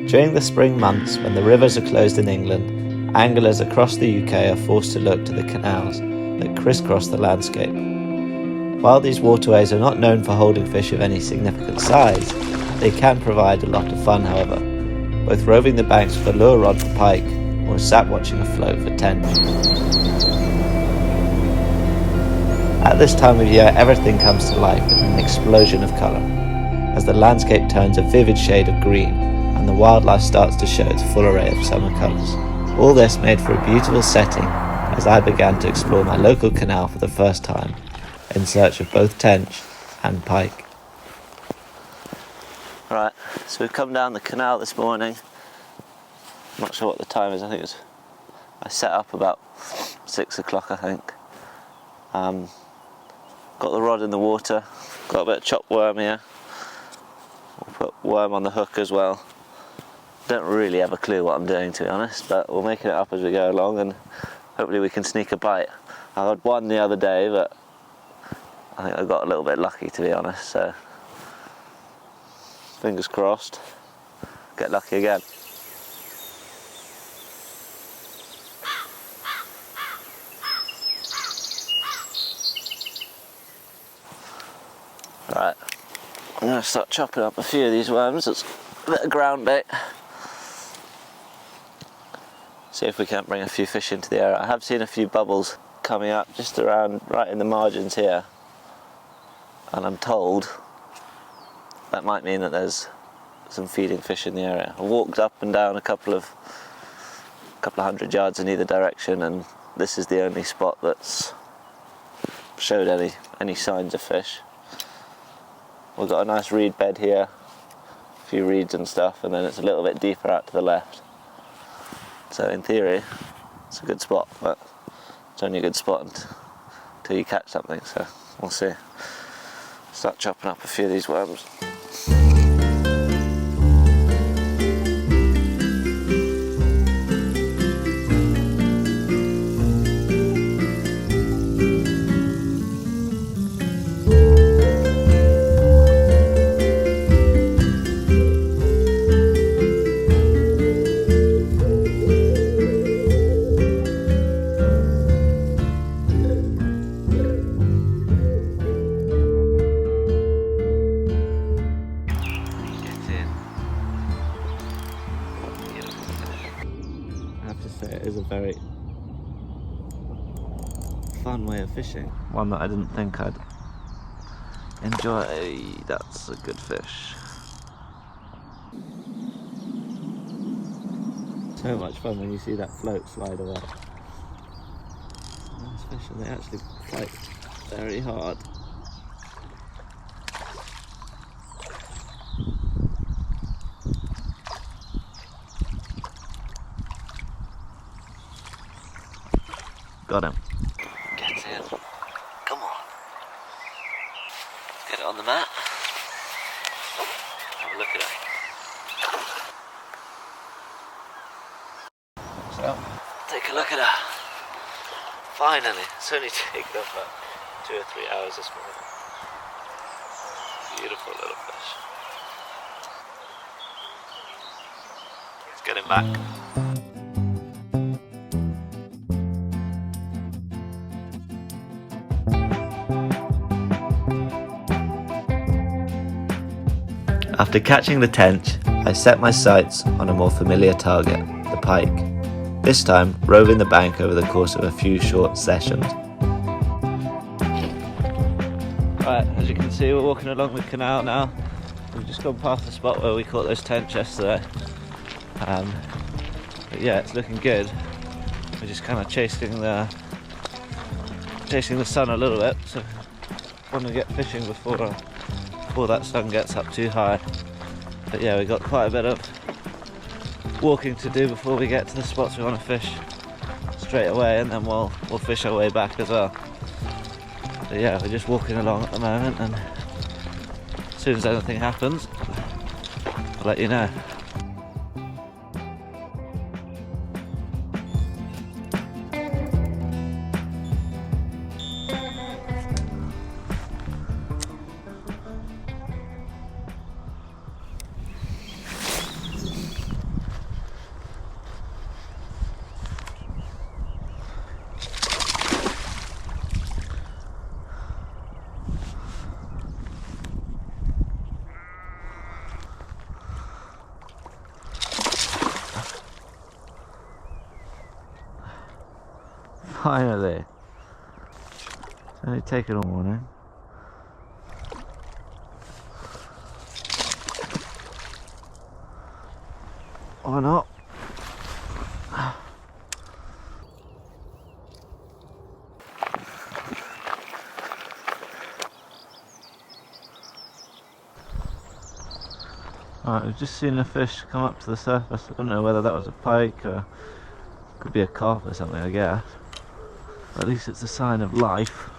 During the spring months, when the rivers are closed in England, anglers across the UK are forced to look to the canals that crisscross the landscape. While these waterways are not known for holding fish of any significant size, they can provide a lot of fun, however, both roving the banks with a lure rod for pike or sat watching a float for tench. At this time of year, everything comes to life in an explosion of colour, as the landscape turns a vivid shade of green and the wildlife starts to show its full array of summer colours. All this made for a beautiful setting as I began to explore my local canal for the first time, in search of both tench and pike. Right, so we've come down the canal this morning. I'm not sure what the time is, I set up about 6 o'clock, I think. Got the rod in the water, got a bit of chopped worm here. We'll put worm on the hook as well. Don't really have a clue what I'm doing, to be honest, but we'll make it up as we go along and hopefully we can sneak a bite. I had one the other day, but I think I got a little bit lucky, to be honest, so fingers crossed, get lucky again. Right, I'm going to start chopping up a few of these worms. It's a bit of ground bait. See if we can't bring a few fish into the area. I have seen a few bubbles coming up just around, right in the margins here. And I'm told that might mean that there's some feeding fish in the area. I walked up and down a couple of hundred yards in either direction, and this is the only spot that's showed any signs of fish. We've got a nice reed bed here, a few reeds and stuff, and then it's a little bit deeper out to the left. So in theory, it's a good spot, but it's only a good spot until you catch something, so we'll see. Start chopping up a few of these worms. It is a very fun way of fishing. One that I didn't think I'd enjoy. That's a good fish. So much fun when you see that float slide away. Nice fish, and they actually fight very hard. Got him. Gets in. Come on. Get it on the mat. Have a look at it. So, take a look at her. Finally. It's only taken about 2 or 3 hours this morning. Beautiful little fish. Let's get him back. After catching the tench, I set my sights on a more familiar target, the pike, this time roving the bank over the course of a few short sessions. Right, as you can see, we're walking along the canal now. We've just gone past the spot where we caught those tench yesterday. But yeah, it's looking good. We're just kind of chasing the sun a little bit, so I want to get fishing before that sun gets up too high. But yeah, we've got quite a bit of walking to do before we get to the spots we want to fish straight away, and then we'll fish our way back as well. But yeah, we're just walking along at the moment, and as soon as anything happens, I'll let you know. Finally. It's only taken all morning. Why not? Alright, we've just seen a fish come up to the surface. I don't know whether that was a pike or could be a carp or something, I guess. But at least it's a sign of life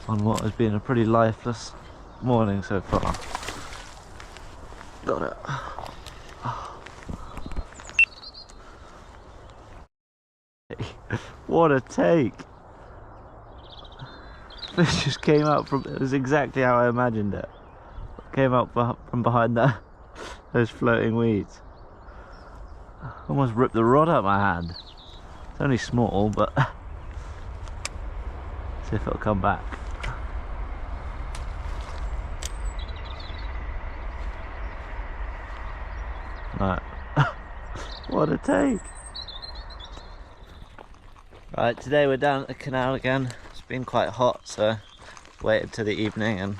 on what has been a pretty lifeless morning so far. Got it. What a take! Fish just came out from, it was exactly how I imagined it. Came out from behind those floating weeds. Almost ripped the rod out of my hand. It's only small, but see if it'll come back. Right. What a take! Right, today we're down at the canal again. It's been quite hot, so waited till the evening and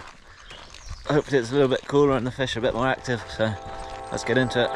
hopefully it's a little bit cooler and the fish are a bit more active, so let's get into it.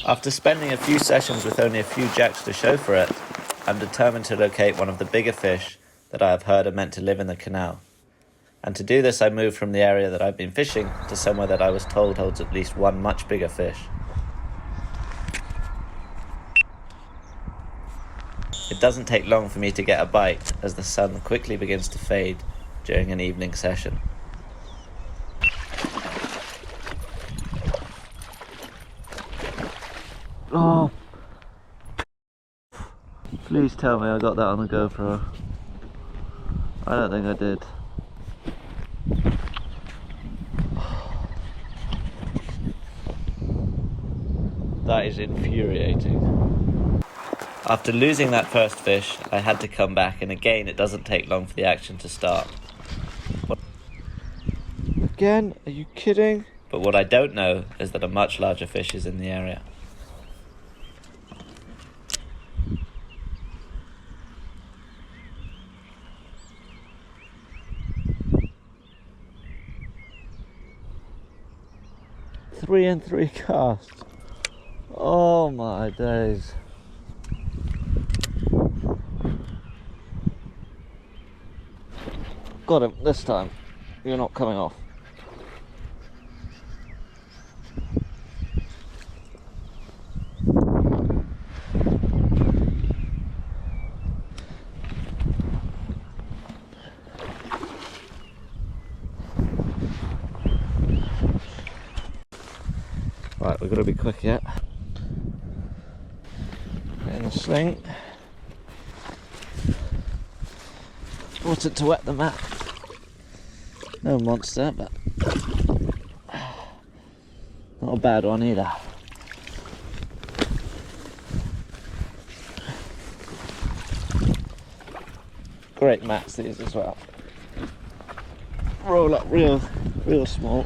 After spending a few sessions with only a few jacks to show for it, I'm determined to locate one of the bigger fish that I have heard are meant to live in the canal. And to do this I moved from the area that I've been fishing to somewhere that I was told holds at least one much bigger fish. It doesn't take long for me to get a bite as the sun quickly begins to fade during an evening session. Oh, please tell me I got that on the GoPro. I don't think I did. That is infuriating. After losing that first fish, I had to come back, and again it doesn't take long for the action to start. Again? Are you kidding? But what I don't know is that a much larger fish is in the area. Three and 3 casts. Oh my days. Got him this time. You're not coming off. Right, we've got to be quick yet. Get in the sling. Wanted to wet the mat. No monster, but not a bad one either. Great mats these as well. Roll up real small.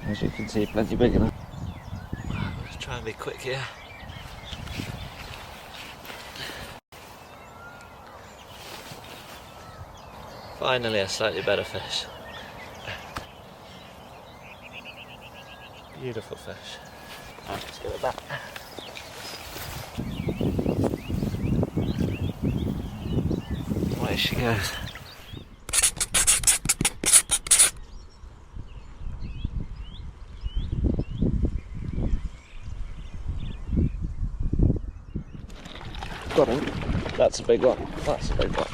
As you can see, plenty big enough. Let's try and be quick here. Finally a slightly better fish. Beautiful fish. Alright, let's get it back. Away she goes. got him. That's a big one. That's a big one.